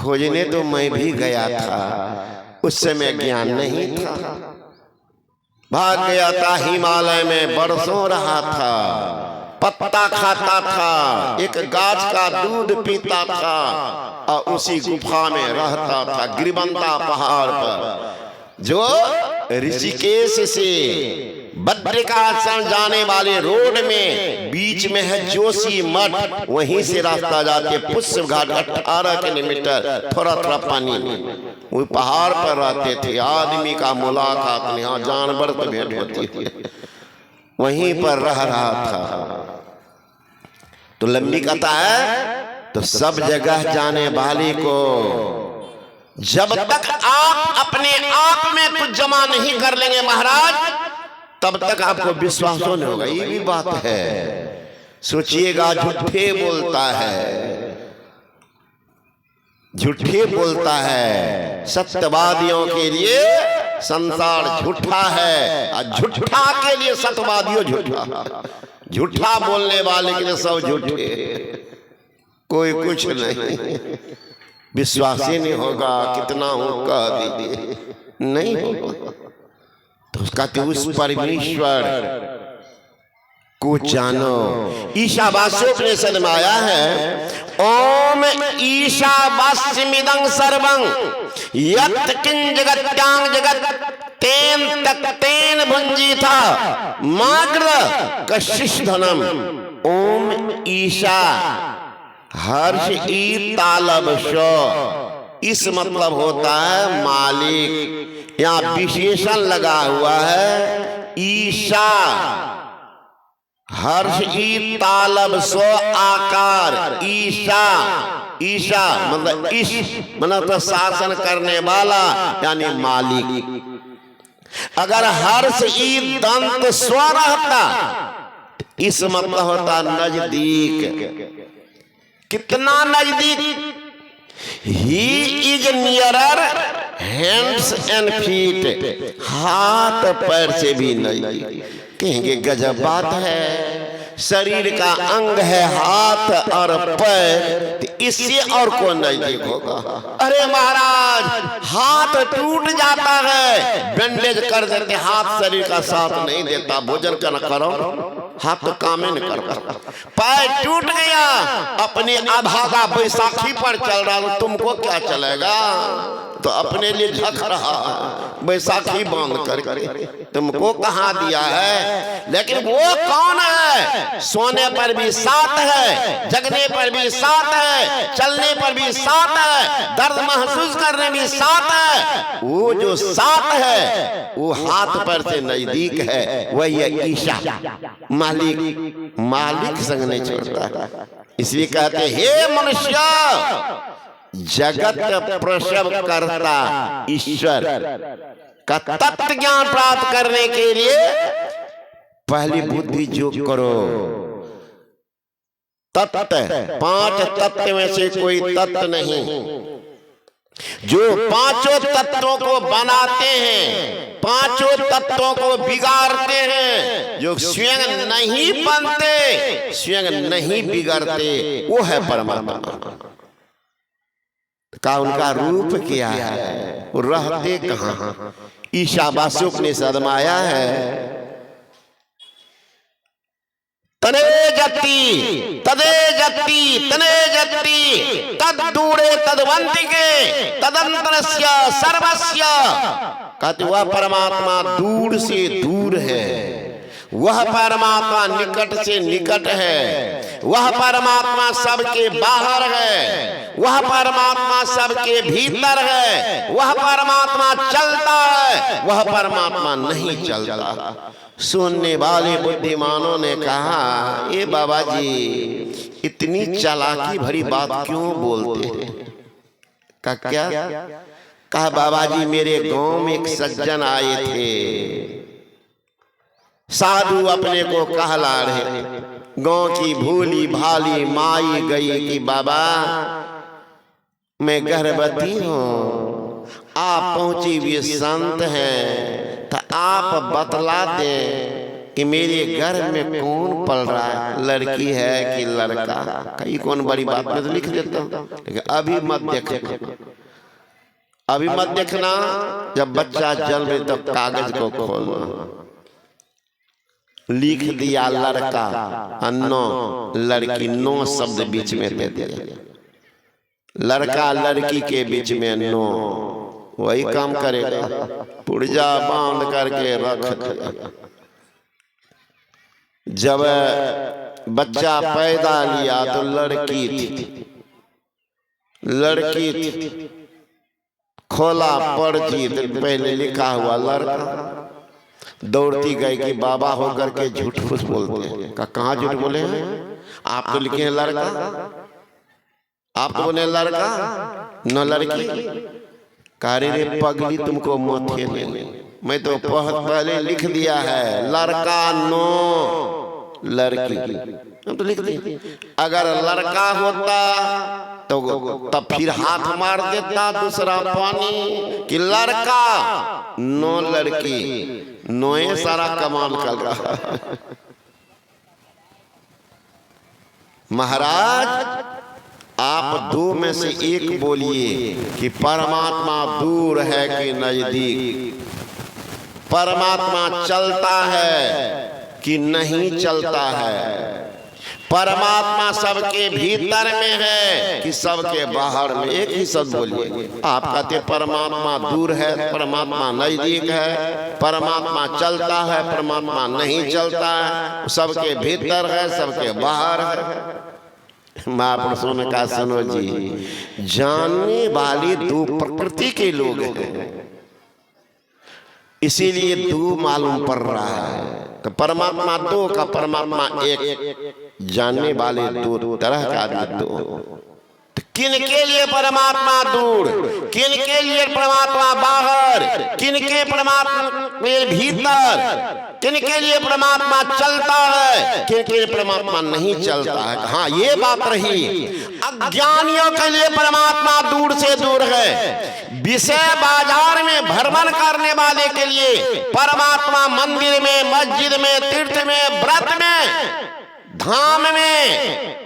खोजने तो मैं भी गया था, उस समय ज्ञान नहीं था। भाग गया था हिमालय में, बरसों रहा था, पत्ता खाता था, एक गाछ का दूध पीता था और उसी गुफा में रहता था, गिरबंदा पहाड़ पर, जो ऋषिकेश से बद्रिकाश्रम जाने वाले रोड में बीच में है जोशी मठ। वहीं से रास्ता जाते पुष्प घाट 18 किलोमीटर, थोड़ा थोड़ा पानी में। वो पहाड़ पर रहते थे, आदमी का मुलाकात नहीं, यहाँ जानवर से भेंट होती थी, वहीं पर रह रहा था। तो लंबी कथा है। तो सब जगह जाने वाले को जब तक आप अपने आप में कुछ जमा नहीं कर लेंगे महाराज, तब तक आपको विश्वास नहीं होगा। ये भी बात है। सोचिएगा, झूठे बोलता है, झूठे बोलता है। सत्यवादियों के लिए संसार झूठा है और झूठा के लिए सत्यवादियों झूठा। झूठा बोलने वाले के लिए सब झूठे, कोई कुछ नहीं। विश्वास ही नहीं होगा, कितना हूं कह दीजिए, नहीं होगा। तो उसका तो उस परमेश्वर को जानो। ईशावास्योपनिषद में आया है, ओम ईशावास्यमिदं सर्वं यत् किंच जगत्यां जगत् तेन तक्तेन भुंजीथा माग्र कशिश धनम। ओम ईशा हर्ष ई तालब शो, इस मतलब होता है मालिक। यहाँ विशेषण लगा हुआ है ईशा, हर्ष ई तालब सो आकार। ईशा, ईशा मतलब ईश मतलब तो शासन करने वाला यानी मालिक। अगर हर्ष ई दंत स्व रहता, इस मतलब होता नजदीक। कितना नजदीक? He is nearer hands and feet, हाथ पैर से भी नजदीक। कहेंगे गजब बात है, शरीर का अंग है हाथ और पैर, तो इससे और कौन नजदीक होगा? अरे महाराज, हाथ टूट जाता है, बैंडेज कर देते, हाथ शरीर का साथ नहीं देता, भोजन क्या न करो, हाथ तो काम ही नहीं करता। पैर टूट गया, अपने आधा बैसाखी पर चल रहा, तो तुमको क्या चलेगा? तो अपने लिए झक रहा, बैसाखी बांध करके तुमको कहाँ दिया है? लेकिन वो कौन है? सोने पर भी साथ है, जगने पर भी साथ है, चलने पर भी साथ है, दर्द महसूस करने भी साथ है। वो जो साथ है वो हाथ पर से नजदीक है, वही है ईशा, मालिक। मालिक संग नहीं छोड़ता। इसलिए कहते हे मनुष्य, जगत प्रसव करता ईश्वर का तत्व ज्ञान प्राप्त करने के लिए पहली बुद्धि जो करो। तत्व, 5 तत्व में से कोई तत्व नहीं जो पांचों तत्वों को बनाते हैं, पांचों तत्वों को बिगाड़ते हैं, जो स्वयं नहीं बनते, स्वयं नहीं बिगड़ते, वो है परमात्मा। का उनका रूप क्या है, वो रहते कहाँ? ईशावास्योपनिषद में आया है, तने जति तदे जति तने जति तद दूरे तदवंतिके तदंतरस्य सर्वस्य। कहते वह परमात्मा दूर से दूर है, वह परमात्मा निकट से निकट है, वह परमात्मा सबके बाहर है, वह परमात्मा सबके भीतर है, वह परमात्मा चलता है, वह परमात्मा नहीं चलता। सुनने वाले बुद्धिमानों ने कहा, ये बाबा जी इतनी चालाकी भरी बात क्यों बोलते हैं? का क्या? कहा बाबा जी मेरे गांव में एक सज्जन आए थे, साधु अपने को कहला रहे, गांव की भूली भाली माई गई कि बाबा मैं गर्भवती हूँ, आप पहुंची हुए संत हैं, तो आप बतला दें कि मेरे घर में कौन पल रहा है, लड़की है कि लड़का, कहीं कौन बड़ी बात में तो लिख देता हूँ, लेकिन अभी मत देखना, अभी मत देखना। जब बच्चा जन्मे तब कागज को खोलना, लिख दिया लड़का अन्नो लड़की, 9 शब्द बीच में दे दिया, लड़का लड़की के बीच में नो, वही काम करेगा, पुर्जा बांध करके रख दिया। जब बच्चा पैदा लिया तो लड़की थी, लड़की थी, खोला पर्ची तो पहले लिखा हुआ लड़का, दौड़ती गई कि बाबा होकर के झूठ फूस बोलते हैं। कहाँ झूठ बोले हैं, आप तो लिखे हैं लड़का, आप तो बोले लड़का न लड़की, कार्य रे पगली तुमको मथे नहीं, मैं तो बहुत पहले लिख दिया है लड़का नो लड़की, हम तो लिख दिए। अगर लड़का होता तो तब फिर हाथ मार देता दूसरा पानी कि लड़का नो लड़की, नोए सारा कमाल कर रहा। महाराज आप 2 में से एक बोलिए कि परमात्मा दूर है कि नजदीक, परमात्मा चलता है कि नहीं चलता है, परमात्मा सबके भीतर में है कि सबके बाहर में, एक ही शब्द बोलिए। आप कहते परमात्मा दूर है, परमात्मा नजदीक है, परमात्मा चलता है, परमात्मा नहीं चलता है, सबके भीतर है, सबके बाहर है। महापुरुषों ने कहा सुनो जी, जानने वाले 2 प्रकृति के लोग हैं, इसीलिए 2 मालूम पड़ रहा है। तो परमात्मा 2 का, परमात्मा 1, जानने वाले 2 तरह का आदमी 2। किन के लिए परमात्मा दूर, किन के लिए परमात्मा बाहर, किन के परमात्मा में भीतर, किन के लिए परमात्मा चलता है, किन के लिए परमात्मा नहीं चलता है। हाँ ये बात रही, अज्ञानियों के लिए परमात्मा दूर से दूर है, विषय बाजार में भ्रमण करने वाले के लिए परमात्मा मंदिर में, मस्जिद में, तीर्थ में, व्रत में, धाम में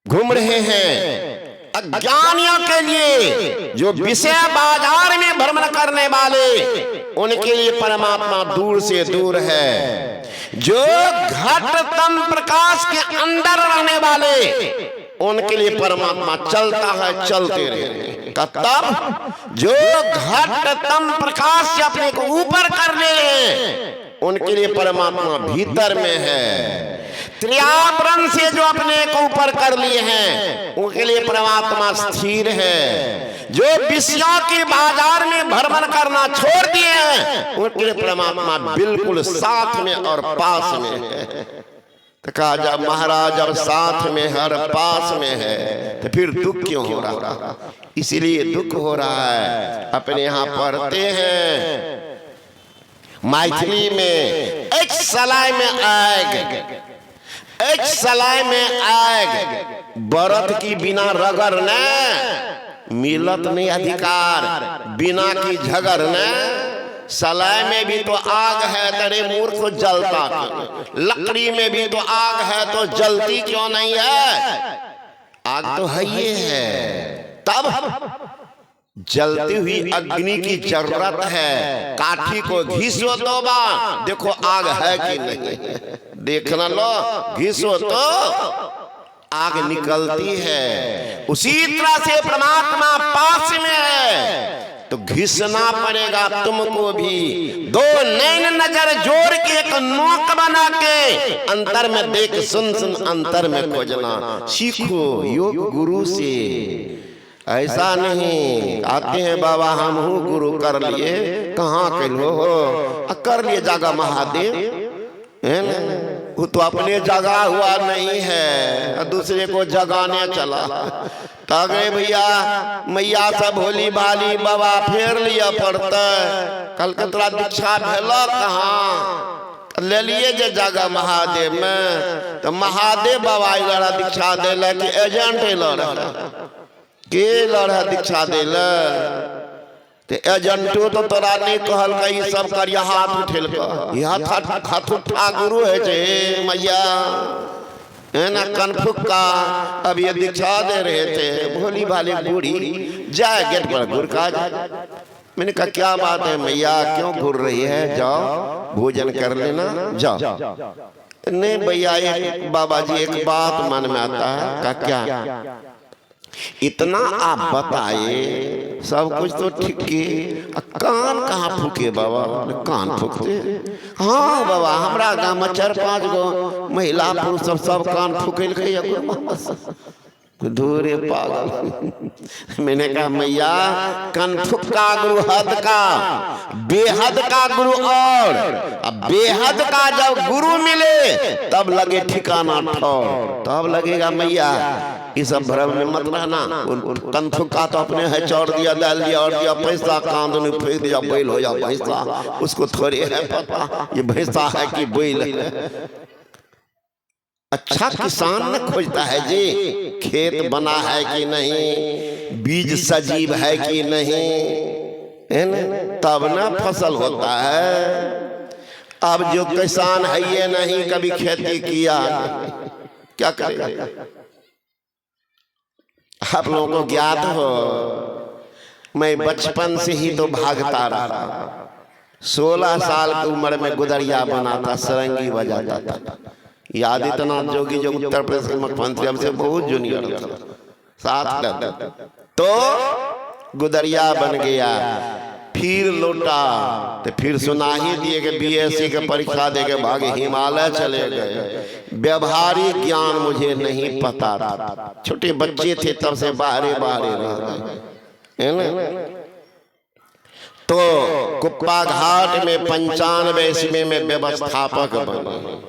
घूम रहे हैं। अज्ञानियों के लिए जो विषय बाजार में भ्रमण करने वाले, उनके लिए परमात्मा दूर से दूर है। जो घट तम प्रकाश के अंदर रहने वाले, उनके लिए परमात्मा चलता है, चलते रहे। तब जो घट तम प्रकाश से अपने को ऊपर कर ले हैं, उनके लिए परमात्मा भीतर में है। त्रियावरण से जो अपने को ऊपर कर लिए हैं, उनके लिए परमात्मा स्थिर है। जो विषयों के बाजार में भ्रमण करना छोड़ दिए हैं, उनके लिए परमात्मा बिल्कुल साथ में और पास में है। तो कहा जब महाराज अब साथ में हर पास में है तो फिर दुख क्यों हो रहा? इसीलिए दुख हो रहा है। अपने यहाँ पढ़ते हैं मैथिली में, एक सलाई में आग, एक सलाई में आग, बरत की बिना रगड़ न मिलत नहीं अधिकार, बिना की झगड़ न। सलाई में भी तो आग है, तेरे मूर्ख तो जलता क्यों? लकड़ी में भी तो आग है तो जलती क्यों नहीं है? आग तो है ये है। तब जलती हुई अग्नि की जरूरत है। काठी को घिसो तो बा, देखो आग है कि नहीं, देखना लो, घिसो तो आग निकलती है। उसी तरह से परमात्मा पास में है तो घिसना पड़ेगा तुमको भी। 2 नैन नजर जोड़ के एक नोक बना के अंतर में देख, सुन सुन अंतर में खोजना सीखो योग गुरु से। ऐसा नहीं आते हैं बाबा हम हूँ गुरु कर लिए, कहाँ के लो हो कर लिए जागा महादेव है ना, वो तो अपने जगा हुआ नहीं है, दूसरे को जगाने चला। तगे भैया मैया सब भोली भाली बाबा फेर लिया पड़ता। कलकत्ता दीक्षा भेला कहाँ ले लिए जे जगह महादेव में, तो महादेव बाबा लड़ा दीक्षा दे कि एजेंट लड़ा के लड़ा दीक्षा दे ते एजेंटो तो तोरा नहीं कहल का ये सब कर हाथ उठेल का यह हाथ उठा गुरु है जे मैया है ना कनफुक्का। अब ये दीक्षा दे रहे थे, भोली भाली बूढ़ी जाए गेट पर घुर का। मैंने कहा क्या बात है मैया, क्यों घूर रही है, जाओ भोजन कर लेना जाओ। नहीं भैया एक बाबा जी एक बात मन में आता है। का क्या? इतना आप बताए सब कुछ तो ठीक है, कान कहाँ फूके बाबा? कान फूकते? हाँ बाबा हमरा गाँव में 4-5 गो महिला पुरुष सब कान फूकेल धूरे पागल। मैंने कहा मैया कनफुक का गुरु हद का, बेहद का गुरु और अब बेहद का जब गुरु मिले तब लगे ठिकाना ठौर, तब लगेगा मैया इस सब भ्रम में मत रहना। कनफुक का तो अपने है चौड़ दिया डाल दिया और दिया पैसा कांद में फेंक दिया, बैल हो जा भैंसा, उसको थोड़े है पता ये भैंसा है कि बैल है। अच्छा किसान न खोजता है जी खेत बना है कि नहीं, बीज सजीव है कि नहीं, है ना, तब ना फसल होता है। अब जो किसान है ये नहीं कभी खेती किया, क्या करेगा? आप लोगों को ज्ञात हो मैं बचपन से ही तो भागता रहा। 16 साल की उम्र में गुदरिया बना था, सरंगी बजाता था। याद इतना जोगी जो उत्तर प्रदेश के मुख्यमंत्री हमसे बहुत जूनियर था, साथ तो गुदरिया बन गया। फिर लौटा तो फिर सुना ही दिए कि बीएससी के परीक्षा दे के भागे हिमालय चले गए। व्यवहारिक ज्ञान मुझे नहीं पता था, छोटे बच्चे थे तब से बाहरे रह गए, है ना। तो कुप्पा घाट में 95 ईस्वी में व्यवस्थापक बने।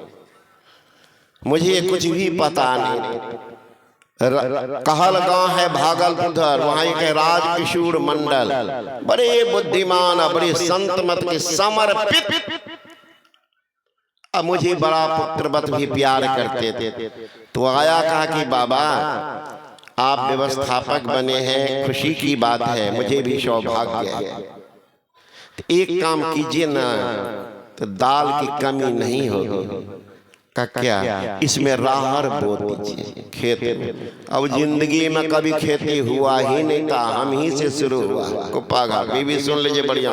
मुझे कुछ भी पता नहीं। कहल गांव है भागलपुर, वहां एक राजकिशोर मंडल, बड़े बुद्धिमान बड़े संत मत के समर्पित। अब मुझे बड़ा पुत्रवत भी प्यार करते थे। तो आया कहा कि बाबा आप व्यवस्थापक बने हैं, खुशी की बात है, मुझे भी सौभाग्य है। तो एक काम कीजिए ना, तो दाल की कमी नहीं होगी। का क्या? इसमें राहर बो दीजिए खेत में। अब जिंदगी में कभी खेती हुआ ही नहीं था, हम ही से शुरू हुआ। कुप्पा घाट भी सुन लीजिए बढ़िया।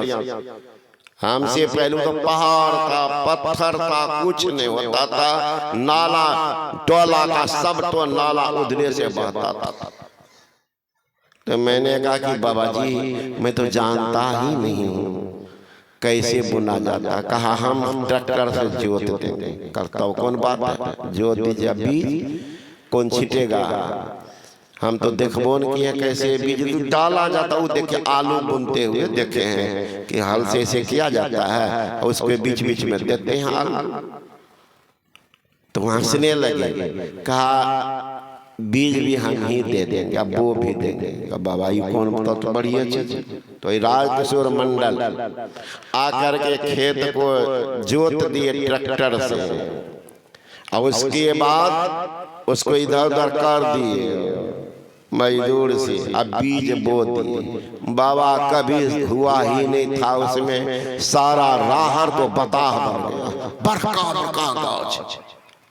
हमसे पहले तो पहाड़ था, पत्थर था, कुछ नहीं होता था। नाला टोला का सब तो नाला उधरे से बहता था। तो मैंने कहा कि बाबा जी मैं तो जानता ही नहीं हूँ कैसे बुना जाता। कहा हम ट्रैक्टर से जोत देंगे। करता हूँ कौन बात है, जोत दीजिए, बीज कौन छिटेगा? हम तो देखबो न किया कैसे बीज डाला जाता। वो देखे आलू बुनते हुए देखे हैं कि हल से ऐसे किया जाता है, और उसके बीच बीच में देते हैं आलू। तो हंसने लगे। कहा बीज भी हम ही दे देंगे, अब वो भी देंगे। बाबा ये कौन बता, तो बढ़िया चीज। तो राजकिशोर मंडल आकर के खेत को जोत दिए ट्रैक्टर से, और उसके बाद उसको इधर उधर कर दिए मजदूर से, अब बीज बो दिए। बाबा कभी हुआ ही नहीं था उसमें, सारा राहर को बताह बन गया, बड़का बड़का गाछ,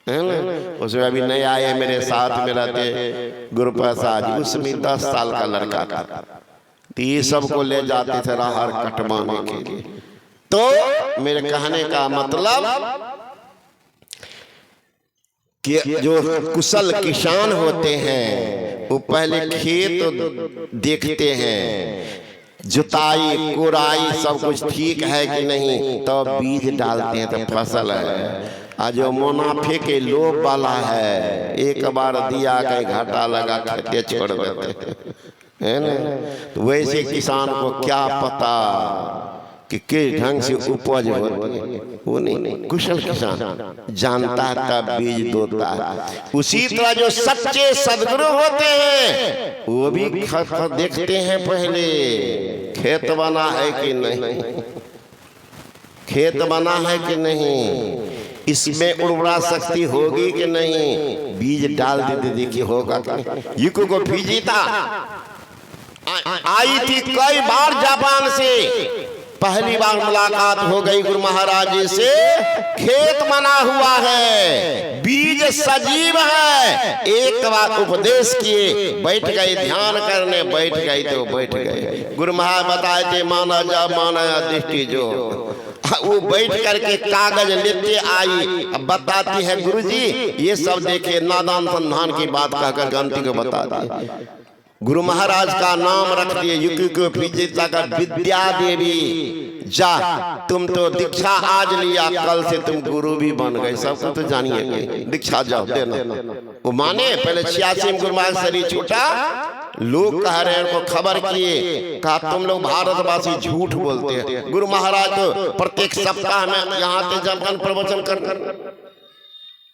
है ना। उसमें अभी नए आए मेरे साथ में रहते गुरु प्रसाद, उसमें 10 साल का लड़का था। ये सबको ले जाते थे राहर कटवाने के लिए। तो मेरे कहने का मतलब कि जो कुशल किसान होते हैं वो पहले खेत देखते हैं, जुताई कुराई सब कुछ ठीक है कि नहीं, तो बीज डालते हैं तो फसल है। आज जो मुनाफे के लोभ वाला है, एक बार दिया कहीं घाटा लगा खेते छोड़ देते, है ना। तो वैसे किसान को क्या पता कि किस ढंग से उपज होती है, वो नहीं। कुशल किसान जानता है तब बीज बोता है। उसी तरह जो सच्चे सदगुरु होते हैं वो भी देखते हैं पहले खेत बना है कि नहीं, खेत बना है कि नहीं, इसमें उर्वरा शक्ति होगी कि नहीं, बीज डाल देते देखिए होगा कि नहीं। युको को फीजीता आई थी कई बार जापान से, पहली बार मुलाकात हो गई गुरु महाराज जी से। खेत बना हुआ है, बीज सजीव है, एक बार उपदेश किए, बैठ गए ध्यान करने, बैठ गए तो बैठ गए। गुरु महाराज बताए थे माना जा माना दृष्टि जो, वो बैठ करके कागज लेते आई, अब बताती है गुरु जी ये सब देखे, नादान संधान की बात कहकर गलती को बता दी। गुरु महाराज का नाम रख दिए युक्तिका का विद्या देवी। जा तुम तो दीक्षा आज लिया, कल से तुम गुरु भी बन गए, सबको तो जानिए, दीक्षा जाओ देना। वो माने पहले 86 में गुरु महाराज शरीर छूटा, लोग कह रहे हैं, उनको खबर किए, कहा तुम लोग भारतवासी झूठ बोलते हैं। गुरु महाराज तो प्रत्येक सप्ताह में यहाँ पे जब प्रवचन कर,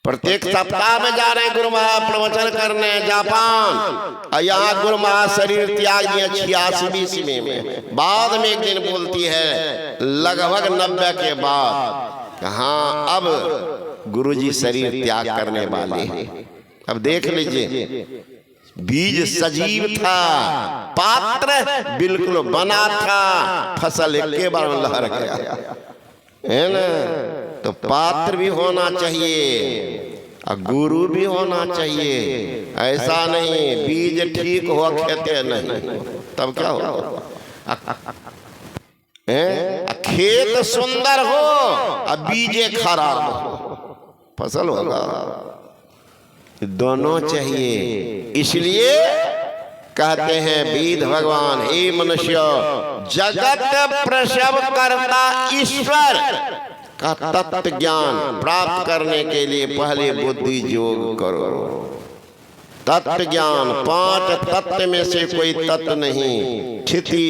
प्रत्येक सप्ताह में जा रहे हैं गुरु महाराज प्रवचन करने जापान। यहाँ गुरु महाराज शरीर त्याग दिए 86 में। बाद में एक दिन बोलती है लगभग 90 के बाद, हाँ अब गुरुजी शरीर त्याग करने वाले हैं। अब देख लीजिए, बीज सजीव था, पात्र बिल्कुल बना था, फसल एक बार में लहर गया है ना। तो पात्र भी होना चाहिए और गुरु भी होना चाहिए। ऐसा नहीं बीज ठीक हो खेते नहीं, तब क्या हो? खेत सुंदर हो और बीजे खराब हो, फसल होगा? दोनों चाहिए। इसलिए कहते हैं वेद भगवान, हे मनुष्य जगत प्रसव करता ईश्वर का तत्व ज्ञान प्राप्त करने के लिए पहले बुद्धि योग करो। तत्व ज्ञान 5 तत्व में से कोई तत्व नहीं, स्थिति